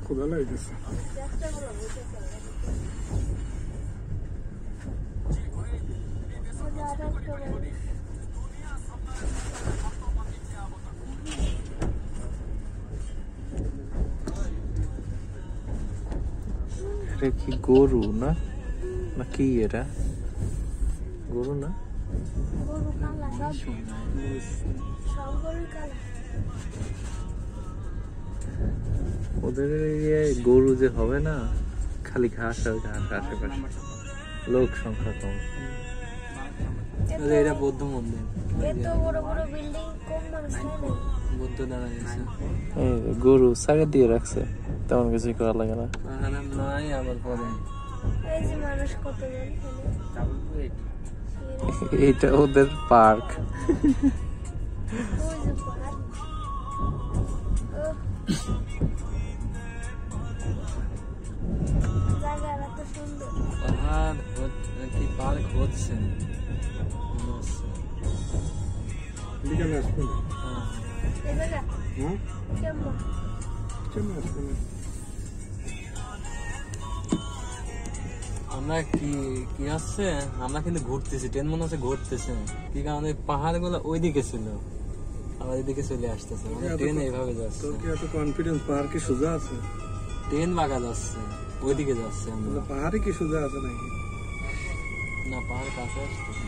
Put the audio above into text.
ক্ষুধা লাগতেছে। এটা কি গরু না কি? এটা গরু না? ওদের গরু যে হবে না, খালি ঘাস আর ঘাস আশেপাশে, লোক সংখ্যা কম। এটা বৌদ্ধ মন্দির, বৌদ্ধ দাঁড়া গেছে। গরু সাইড দিয়ে রাখছে, তেমন কিছুই করা লাগে না। নাই আবার পরে এইটা ওদের পার্ক। পাহাড় কি পার্ক হচ্ছে। বিকালে আসবে না? আমরা কি হচ্ছে, আমরা কিন্তু ঘুরতেছি, ট্রেন মনে হচ্ছে ঘুরতেছে। কি কারণে পাহাড় গুলো ওইদিকে ছিল, আবার এদিকে চলে আসতেছে। ট্রেন এইভাবে যাচ্ছে। তোর কি এত কনফিডেন্স? পাহাড় কি সোজা আছে? ট্রেন বাঁকা যাচ্ছে, ওইদিকে যাচ্ছে। আমরা পাহাড়ে কি সোজা আছে নাকি? না, পাহাড় কাছে আসতেছে।